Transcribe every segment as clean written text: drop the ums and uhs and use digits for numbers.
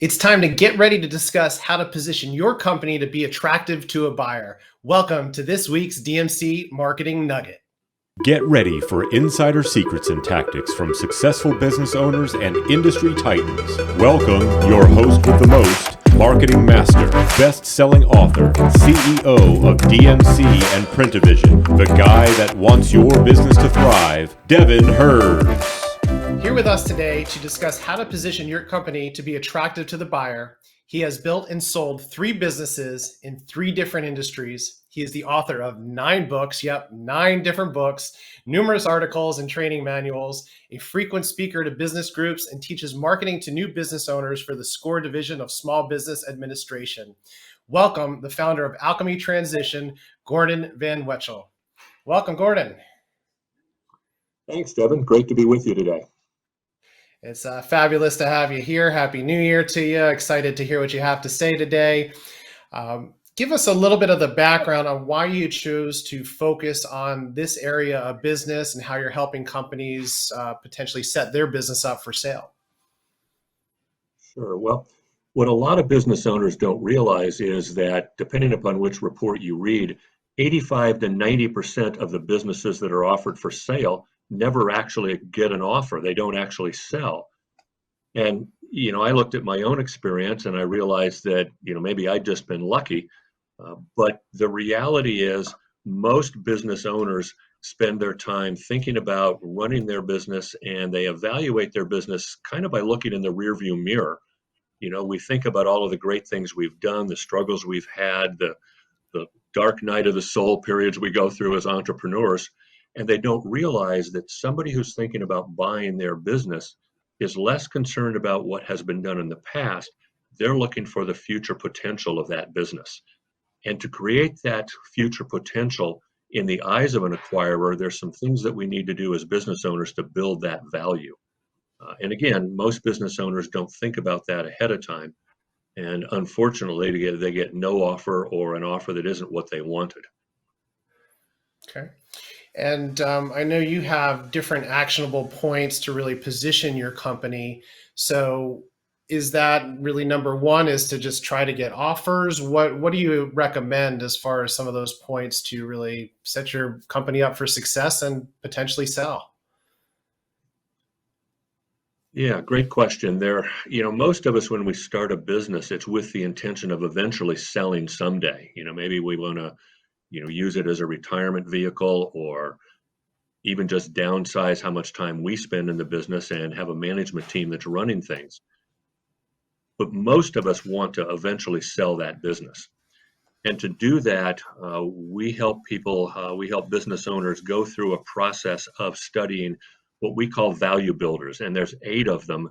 It's time to get ready to discuss how to position your company to be attractive to a buyer. Welcome to this week's DMC Marketing Nugget. Get ready for insider secrets and tactics from successful business owners and industry titans. Welcome your host with the most, marketing master, best-selling author, CEO of DMC and Print Division, the guy that wants your business to thrive, Devin Herz. Here with us today to discuss how to position your company to be attractive to the buyer. He has built and sold 3 businesses in 3 different industries. He is the author of 9 books, 9 different books, numerous articles and training manuals, a frequent speaker to business groups, and teaches marketing to new business owners for the SCORE division of Small Business Administration. Welcome, the founder of Alchemy Transition, Gordon Van Wechel. Welcome, Gordon. Thanks, Devin. Great to be with you today. It's fabulous to have you here. Happy New Year to you. Excited to hear what you have to say today. Give us a little bit of the background on why you chose to focus on this area of business and how you're helping companies potentially set their business up for sale. Sure. Well, what a lot of business owners don't realize is that depending upon which report you read, 85 to 90% of the businesses that are offered for sale never actually get an offer. They don't actually sell. And, I looked at my own experience and I realized that, maybe I'd just been lucky. But the reality is most business owners spend their time thinking about running their business, and they evaluate their business kind of by looking in the rearview mirror. We think about all of the great things we've done, the struggles we've had, the dark night of the soul periods we go through as entrepreneurs. And they don't realize that somebody who's thinking about buying their business is less concerned about what has been done in the past. They're looking for the future potential of that business. And to create that future potential in the eyes of an acquirer, there's some things that we need to do as business owners to build that value. And again, most business owners don't think about that ahead of time. And unfortunately, they get no offer or an offer that isn't what they wanted. Okay. And I know you have different actionable points to really position your company. So is that really number one, is to just try to get offers? What do you recommend as far as some of those points to really set your company up for success and potentially sell? Yeah, great question. Most of us, when we start a business, it's with the intention of eventually selling someday. Maybe we want to use it as a retirement vehicle, or even just downsize how much time we spend in the business and have a management team that's running things. But most of us want to eventually sell that business. And to do that, we help business owners go through a process of studying what we call value builders. And there's 8 of them.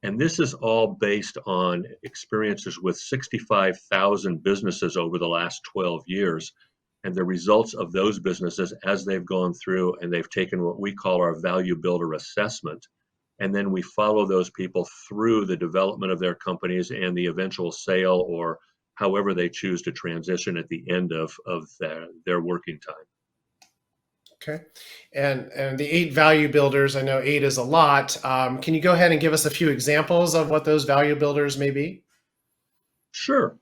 And this is all based on experiences with 65,000 businesses over the last 12 years. And the results of those businesses as they've gone through and they've taken what we call our value builder assessment. And then we follow those people through the development of their companies and the eventual sale, or however they choose to transition at the end of their working time. Okay. And the 8 value builders, I know 8 is a lot. Can you go ahead and give us a few examples of what those value builders may be? Sure.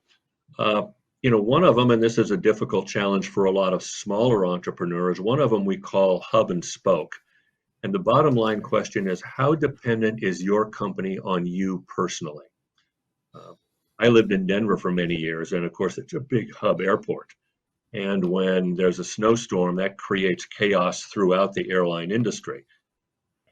One of them, and this is a difficult challenge for a lot of smaller entrepreneurs, one of them we call hub and spoke. And the bottom line question is, how dependent is your company on you personally? I lived in Denver for many years, and of course, it's a big hub airport. And when there's a snowstorm, that creates chaos throughout the airline industry.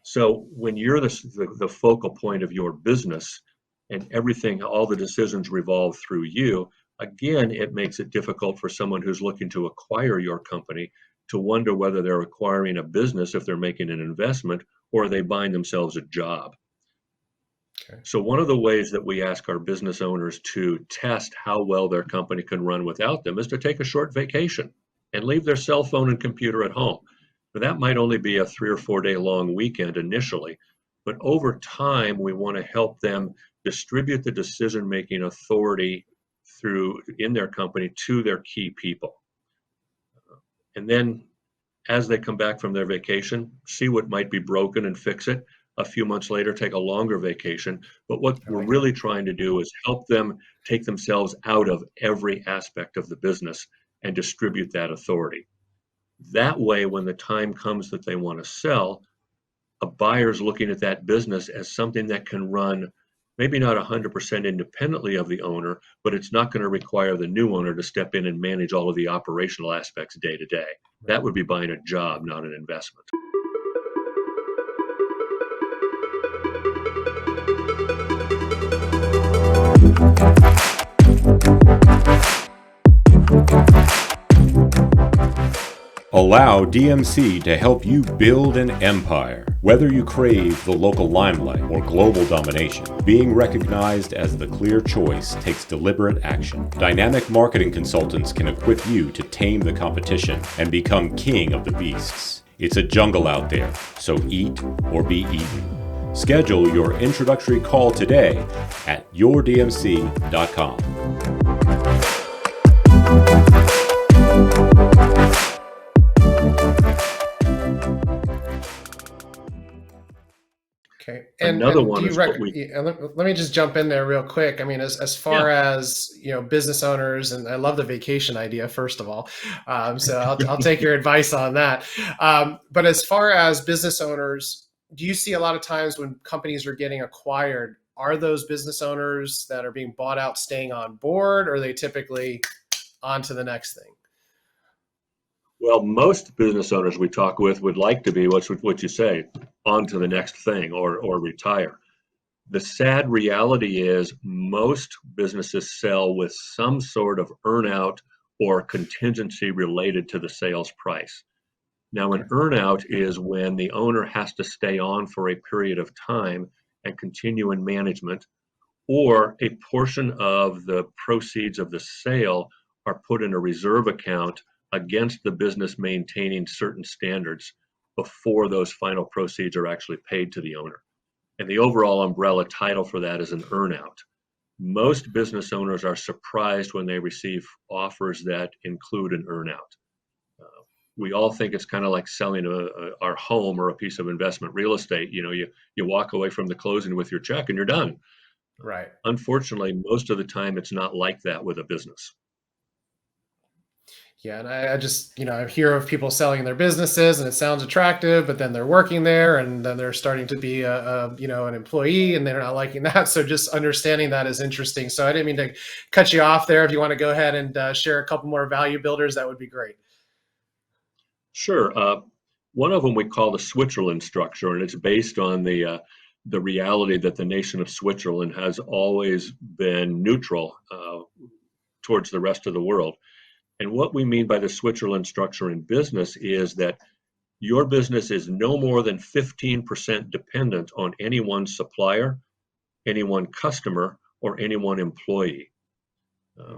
So when you're the focal point of your business and everything, all the decisions revolve through you, again, it makes it difficult for someone who's looking to acquire your company to wonder whether they're acquiring a business if they're making an investment, or are they buying themselves a job. Okay. So one of the ways that we ask our business owners to test how well their company can run without them is to take a short vacation and leave their cell phone and computer at home. Now, that might only be a 3 or 4 day long weekend initially, but over time, we want to help them distribute the decision-making authority in their company to their key people. And then as they come back from their vacation, see what might be broken and fix it. a few months later take a longer vacation. But what I we're like that. really trying to do is help them take themselves out of every aspect of the business and distribute that authority. That way, when the time comes that they want to sell, a buyer's looking at that business as something that can run maybe not 100% independently of the owner, but it's not going to require the new owner to step in and manage all of the operational aspects day to day. Right. That would be buying a job, not an investment. Allow DMC to help you build an empire. Whether you crave the local limelight or global domination, being recognized as the clear choice takes deliberate action. Dynamic marketing consultants can equip you to tame the competition and become king of the beasts. It's a jungle out there, so eat or be eaten. Schedule your introductory call today at yourdmc.com. Okay. Another And do one you is what we let me just jump in there real quick. I mean, as yeah. far as, business owners, and I love the vacation idea, first of all. So I'll take your advice on that. But as far as business owners, do you see a lot of times when companies are getting acquired, are those business owners that are being bought out staying on board, or are they typically on to the next thing? Well, most business owners we talk with would like to be what you say, on to the Okay. next thing or retire. The sad reality is most businesses sell with some sort of earnout or contingency related to the sales price. Now, an Okay. earnout is when the owner has to stay on for a period of time and continue in management, or a portion of the proceeds of the sale are put in a reserve account against the business maintaining certain standards before those final proceeds are actually paid to the owner. And the overall umbrella title for that is an earnout. Most business owners are surprised when they receive offers that include an earnout. We all think it's kind of like selling our home or a piece of investment real estate. You walk away from the closing with your check and you're done. Right. Unfortunately, most of the time it's not like that with a business. Yeah, and I just, I hear of people selling their businesses, and it sounds attractive, but then they're working there, and then they're starting to be an employee, and they're not liking that. So just understanding that is interesting. So I didn't mean to cut you off there. If you want to go ahead and share a couple more value builders, that would be great. Sure. One of them we call the Switzerland structure, and it's based on the reality that the nation of Switzerland has always been neutral towards the rest of the world. And what we mean by the Switzerland structure in business is that your business is no more than 15% dependent on any one supplier, any one customer, or any one employee. Uh,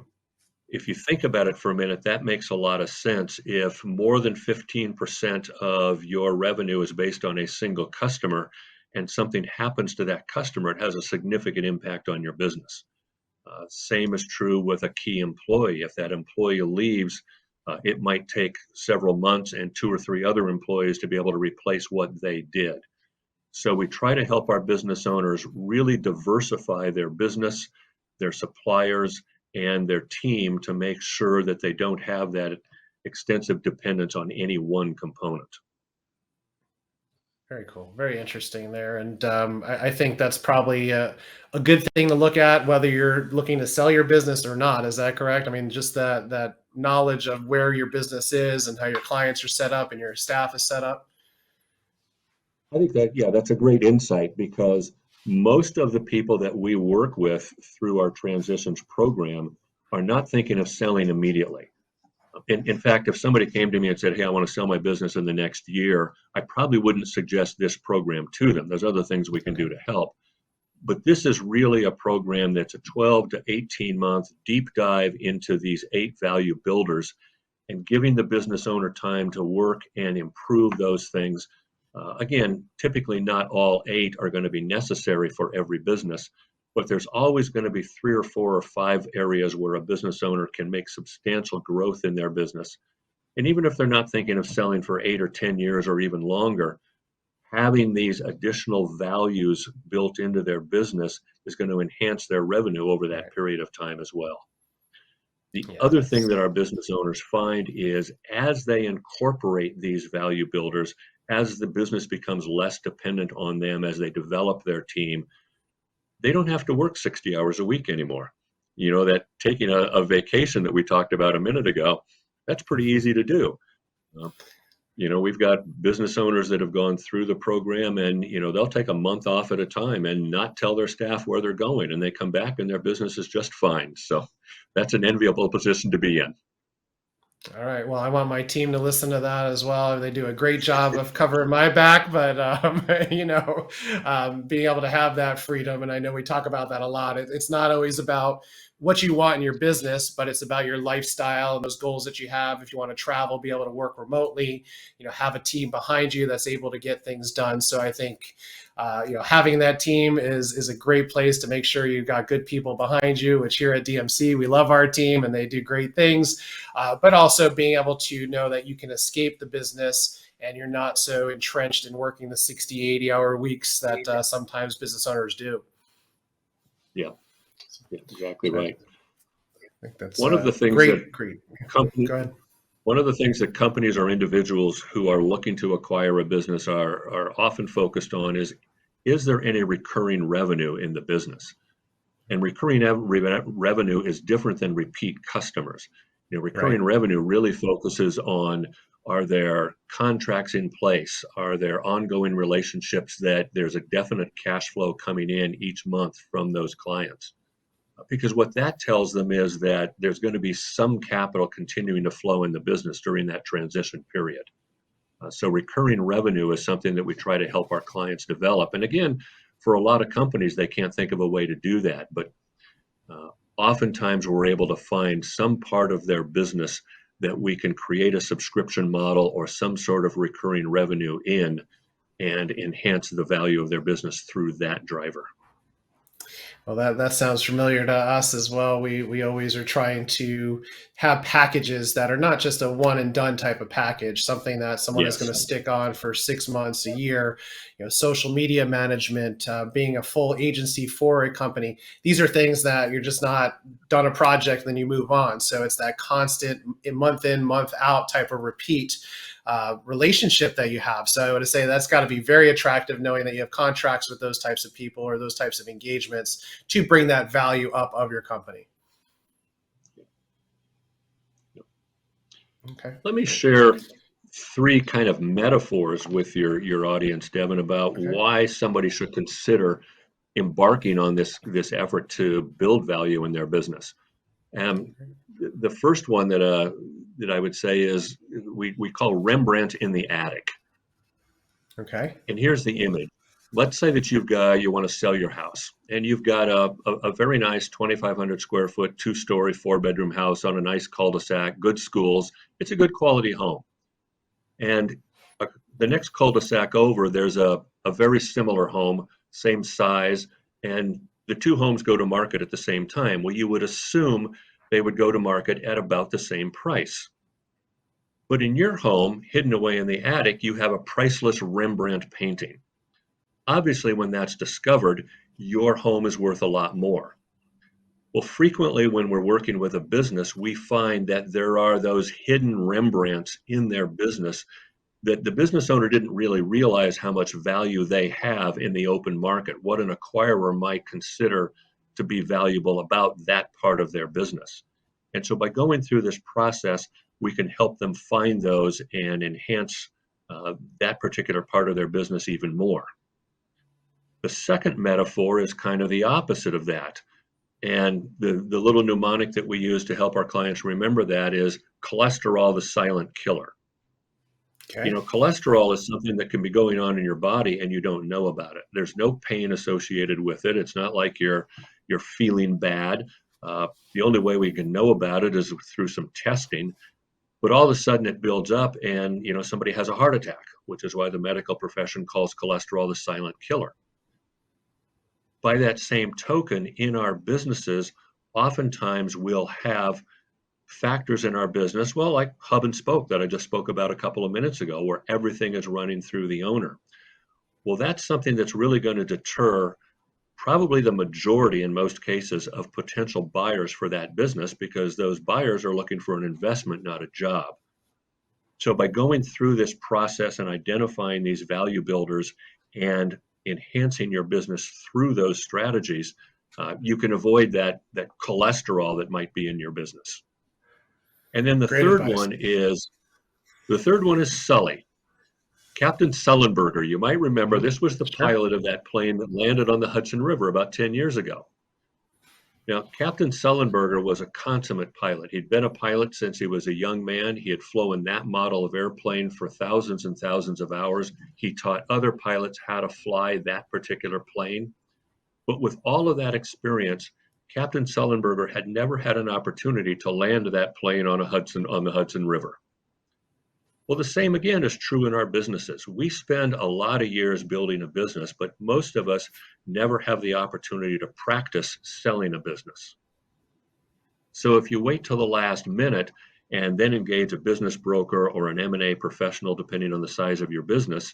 if you think about it for a minute, that makes a lot of sense. If more than 15% of your revenue is based on a single customer and something happens to that customer, it has a significant impact on your business. Same is true with a key employee. If that employee leaves, it might take several months and two or three other employees to be able to replace what they did. So we try to help our business owners really diversify their business, their suppliers, and their team to make sure that they don't have that extensive dependence on any one component. Very cool. Very interesting there. And I think that's probably a good thing to look at, whether you're looking to sell your business or not. Is that correct? I mean, just that knowledge of where your business is and how your clients are set up and your staff is set up. I think that, yeah, that's a great insight because most of the people that we work with through our transitions program are not thinking of selling immediately. In fact, if somebody came to me and said, "Hey, I want to sell my business in the next year," I probably wouldn't suggest this program to them. There's other things we can do to help. But this is really a program that's a 12 to 18 month deep dive into these 8 value builders and giving the business owner time to work and improve those things. Again, typically not all 8 are going to be necessary for every business, but there's always going to be 3 or 4 or 5 areas where a business owner can make substantial growth in their business. And even if they're not thinking of selling for 8 or 10 years or even longer, having these additional values built into their business is going to enhance their revenue over that Right. period of time as well. The Yeah, other thing that our business owners find is as they incorporate these value builders, as the business becomes less dependent on them, as they develop their team, they don't have to work 60 hours a week anymore. You know, that taking a vacation that we talked about a minute ago, that's pretty easy to do. Uh, you know, we've got business owners that have gone through the program and, you know, they'll take a month off at a time and not tell their staff where they're going. And they come back and their business is just fine. So that's an enviable position to be in. All right. Well, I want my team to listen to that as well. They do a great job of covering my back, but being able to have that freedom, and I know we talk about that a lot. It's not always about what you want in your business, but it's about your lifestyle and those goals that you have. If you want to travel, be able to work remotely, have a team behind you that's able to get things done. So I think having that team is a great place to make sure you've got good people behind you, which here at DMC, we love our team and they do great things, but also being able to know that you can escape the business and you're not so entrenched in working the 60, 80-hour weeks that sometimes business owners do. Yeah, exactly right. I think that's one of the things great. company, Go ahead. One of the things that companies or individuals who are looking to acquire a business are often focused on is there any recurring revenue in the business? And recurring revenue is different than repeat customers. Recurring Right. revenue really focuses on, are there contracts in place? Are there ongoing relationships that there's a definite cash flow coming in each month from those clients? Because what that tells them is that there's going to be some capital continuing to flow in the business during that transition period. So recurring revenue is something that we try to help our clients develop. And again, for a lot of companies, they can't think of a way to do that. But oftentimes we're able to find some part of their business that we can create a subscription model or some sort of recurring revenue in and enhance the value of their business through that driver. Well, that sounds familiar to us as well. We always are trying to have packages that are not just a one and done type of package, something that someone is Yes. going to stick on for 6 months, a year. Social media management, being a full agency for a company. These are things that you're just not done a project and then you move on. So it's that constant month in, month out type of repeat relationship that you have. So I would say that's got to be very attractive, knowing that you have contracts with those types of people or those types of engagements to bring that value up of your company. Okay. Let me share 3 kind of metaphors with your audience, Devin, about why somebody should consider embarking on this effort to build value in their business. The first one that I would say is we call Rembrandt in the attic. Okay. And here's the image. Let's say that you want to sell your house, and you've got a very nice 2,500 square foot, 2-story, 4-bedroom house on a nice cul-de-sac, good schools. It's a good quality home. And the next cul-de-sac over, there's a very similar home, same size, and the 2 homes go to market at the same time. Well, you would assume they would go to market at about the same price. But in your home, hidden away in the attic, you have a priceless Rembrandt painting. Obviously, when that's discovered, your home is worth a lot more. Well, frequently when we're working with a business, we find that there are those hidden Rembrandts in their business that the business owner didn't really realize how much value they have in the open market, what an acquirer might consider to be valuable about that part of their business. And so by going through this process, we can help them find those and enhance that particular part of their business even more. The second metaphor is kind of the opposite of that. And the little mnemonic that we use to help our clients remember that is cholesterol, the silent killer. Okay. Cholesterol is something that can be going on in your body and you don't know about it. There's no pain associated with it. It's not like you're feeling bad. The only way we can know about it is through some testing. But all of a sudden it builds up and somebody has a heart attack, which is why the medical profession calls cholesterol the silent killer. By that same token, in our businesses, oftentimes we'll have factors in our business, well, like hub and spoke that I just spoke about a couple of minutes ago, where everything is running through the owner. Well, that's something that's really going to deter probably the majority in most cases of potential buyers for that business, because those buyers are looking for an investment, not a job. So by going through this process and identifying these value builders and enhancing your business through those strategies, you can avoid that cholesterol that might be in your business. And then Great advice. the third one is Sully. Captain Sullenberger. You might remember this was the Sure. pilot of that plane that landed on the Hudson River about 10 years ago. Now, Captain Sullenberger was a consummate pilot. He'd been a pilot since he was a young man. He had flown that model of airplane for thousands and thousands of hours. He taught other pilots how to fly that particular plane. But with all of that experience, Captain Sullenberger had never had an opportunity to land that plane on the Hudson River. Well, the same again is true in our businesses. We spend a lot of years building a business, but most of us never have the opportunity to practice selling a business. So if you wait till the last minute and then engage a business broker or an M&A professional, depending on the size of your business,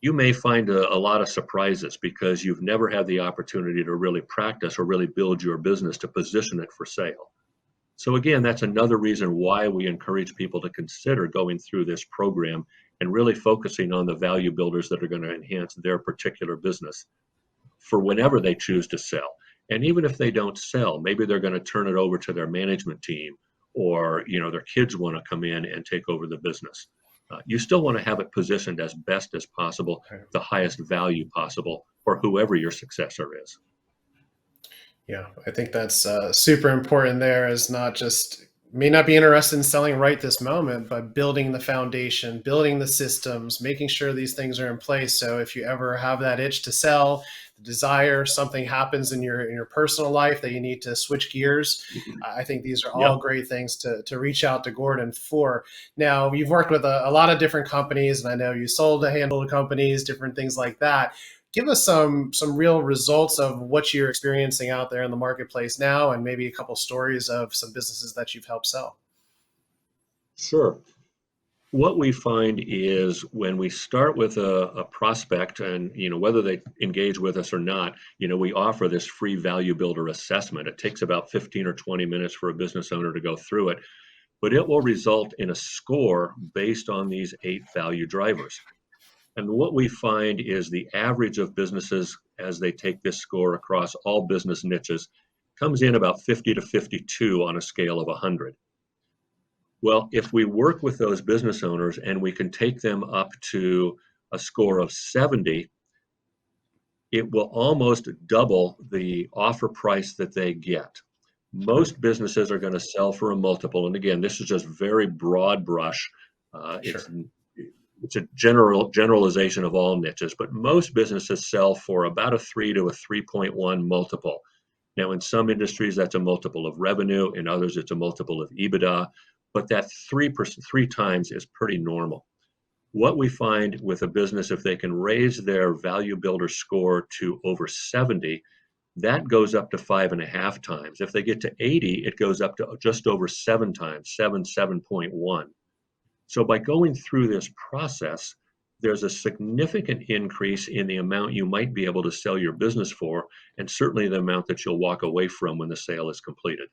you may find a lot of surprises because you've never had the opportunity to really practice or really build your business to position it for sale. So again, that's another reason why we encourage people to consider going through this program and really focusing on the value builders that are going to enhance their particular business for whenever they choose to sell. And even if they don't sell, maybe they're going to turn it over to their management team, or their kids want to come in and take over the business. You still want to have it positioned as best as possible, the highest value possible for whoever your successor is. Yeah, I think that's super important there, is not just, may not be interested in selling right this moment, but building the foundation, building the systems, making sure these things are in place. So if you ever have that itch to sell, the desire, something happens in your personal life that you need to switch gears, I think these are all great things to reach out to Gordon for. Now, you've worked with a lot of different companies, and I know you sold a handful of companies, different things like that. Give us some real results of what you're experiencing out there in the marketplace now, and maybe a couple stories of some businesses that you've helped sell. Sure. What we find is when we start with a prospect, and whether they engage with us or not, we offer this free value builder assessment. It takes about 15 or 20 minutes for a business owner to go through it, but it will result in a score based on these 8 value drivers. And what we find is the average of businesses, as they take this score across all business niches, comes in about 50 to 52 on a scale of 100. Well, if we work with those business owners and we can take them up to a score of 70, it will almost double the offer price that they get. Most businesses are going to sell for a multiple. And again, this is just very broad brush. It's a generalization of all niches, but most businesses sell for about a 3 to a 3.1 multiple. Now, in some industries, that's a multiple of revenue. In others, it's a multiple of EBITDA. But that 3 times is pretty normal. What we find with a business, if they can raise their value builder score to over 70, that goes up to 5.5 times. If they get to 80, it goes up to just over 7 times, 7.1. So by going through this process, there's a significant increase in the amount you might be able to sell your business for, and certainly the amount that you'll walk away from when the sale is completed.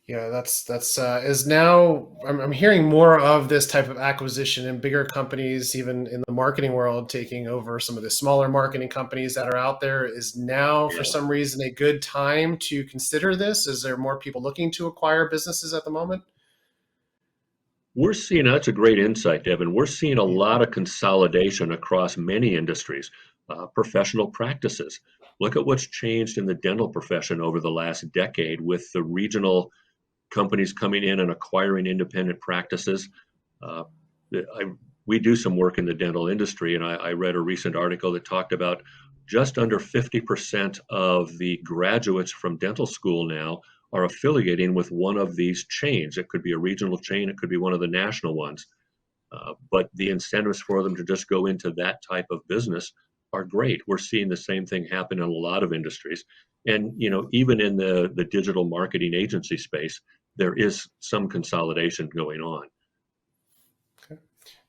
Yeah, that's is now, I'm hearing more of this type of acquisition in bigger companies, even in the marketing world, taking over some of the smaller marketing companies that are out there. Is now, for some reason, a good time to consider this? Is there more people looking to acquire businesses at the moment? We're seeing, that's a great insight, Devin. We're seeing a lot of consolidation across many industries, professional practices. Look at what's changed in the dental profession over the last decade with the regional companies coming in and acquiring independent practices. We do some work in the dental industry, and I read a recent article that talked about just under 50% of the graduates from dental school now are affiliating with one of these chains. It could be a regional chain, it could be one of the national ones. But the incentives for them to just go into that type of business are great. We're seeing the same thing happen in a lot of industries. And even in the digital marketing agency space, there is some consolidation going on.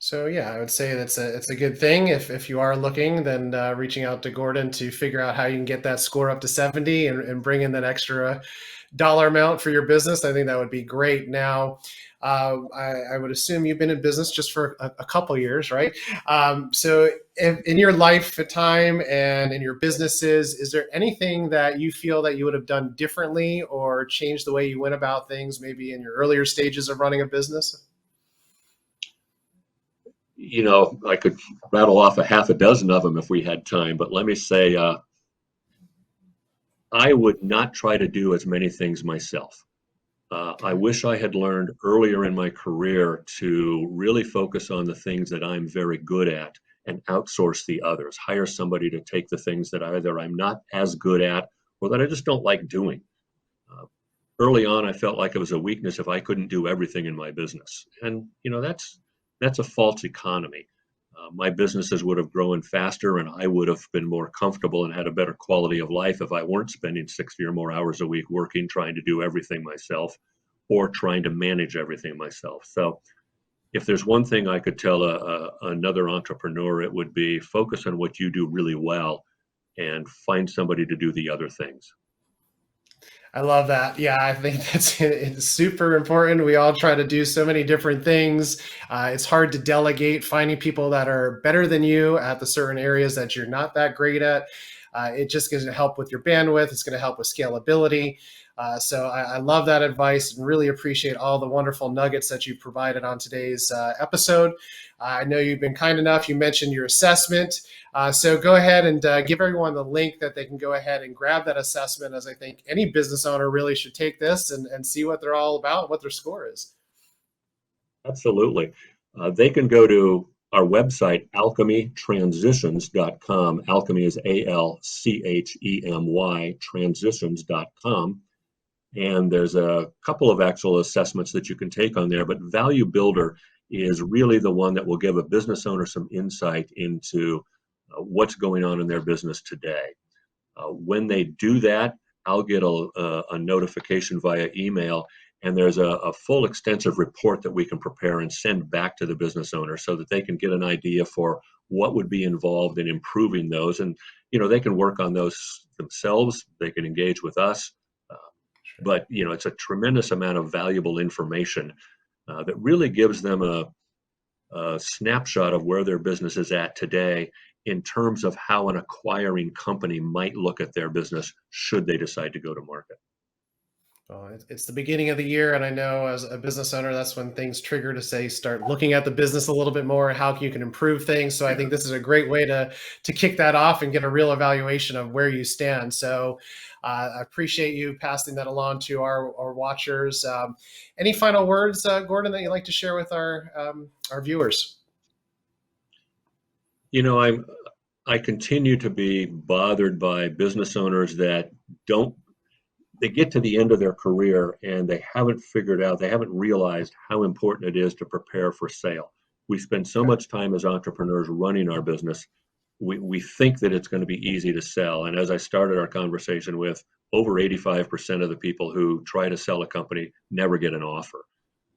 So yeah, I would say it's a good thing if you are looking, then reaching out to Gordon to figure out how you can get that score up to 70 and bring in that extra dollar amount for your business. I think that would be great. Now, I would assume you've been in business just for a couple years, right? So, in your life at time and in your businesses, is there anything that you feel that you would have done differently or changed the way you went about things, maybe in your earlier stages of running a business? I could rattle off a half a dozen of them if we had time, but let me say, I would not try to do as many things myself. I Okay. wish I had learned earlier in my career to really focus on the things that I'm very good at and outsource the others. Hire somebody to take the things that either I'm not as good at or that I just don't like doing. Uh, Early on, I felt like it was a weakness if I couldn't do everything in my business, and that's a false economy. My businesses would have grown faster, and I would have been more comfortable and had a better quality of life if I weren't spending 60 or more hours a week working, trying to do everything myself, or trying to manage everything myself. So, if there's one thing I could tell another entrepreneur, it would be focus on what you do really well and find somebody to do the other things. I love that. Yeah, I think that's it's super important. We all try to do so many different things. It's hard to delegate. Finding people that are better than you at the certain areas that you're not that great at. It just going to help with your bandwidth. It's going to help with scalability. So I love that advice and really appreciate all the wonderful nuggets that you provided on today's episode. I know you've been kind enough. You mentioned your assessment. So go ahead and give everyone the link that they can go ahead and grab that assessment, as I think any business owner really should take this and see what they're all about, what their score is. Absolutely. They can go to our website, alchemytransitions.com. Alchemy is ALCHEMY, transitions.com. And there's a couple of actual assessments that you can take on there, but Value Builder is really the one that will give a business owner some insight into what's going on in their business today. When they do that, I'll get a notification via email, and there's a full extensive report that we can prepare and send back to the business owner so that they can get an idea for what would be involved in improving those. And, they can work on those themselves. They can engage with us. Uh, Sure. but, it's a tremendous amount of valuable information that really gives them a snapshot of where their business is at today in terms of how an acquiring company might look at their business should they decide to go to market. Well, it's the beginning of the year, and I know as a business owner, that's when things trigger to say start looking at the business a little bit more, how you can improve things. So I Yeah. think this is a great way to kick that off and get a real evaluation of where you stand. So I appreciate you passing that along to our watchers. Any final words, Gordon, that you'd like to share with our viewers? You know, I'm I continue to be bothered by business owners that don't they get to the end of their career and they haven't realized how important it is to prepare for sale. We spend so Okay. much time as entrepreneurs running our business. We think that it's going to be easy to sell. And as I started our conversation with, over 85% of the people who try to sell a company never get an offer.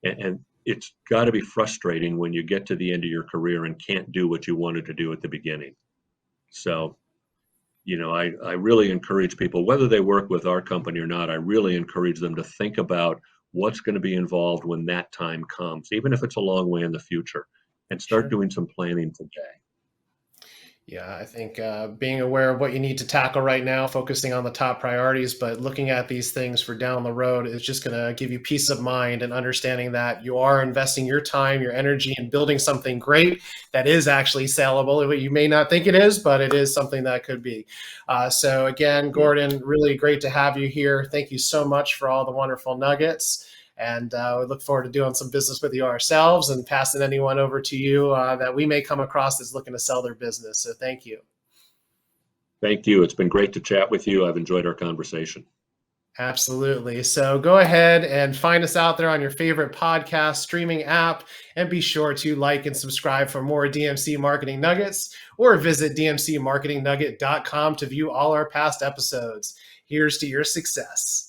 And it's got to be frustrating when you get to the end of your career and can't do what you wanted to do at the beginning. So I really encourage people, whether they work with our company or not, I really encourage them to think about what's going to be involved when that time comes, even if it's a long way in the future, and start Sure. doing some planning today. Yeah, I think being aware of what you need to tackle right now, focusing on the top priorities, but looking at these things for down the road is just going to give you peace of mind and understanding that you are investing your time, your energy in building something great that is actually saleable. You may not think it is, but it is something that could be. So, again, Yeah. Gordon, really great to have you here. Thank you so much for all the wonderful nuggets. And we look forward to doing some business with you ourselves and passing anyone over to you that we may come across that's looking to sell their business. So thank you. Thank you. It's been great to chat with you. I've enjoyed our conversation. Absolutely. So go ahead and find us out there on your favorite podcast streaming app and be sure to like and subscribe for more DMC Marketing Nuggets or visit dmcmarketingnugget.com to view all our past episodes. Here's to your success.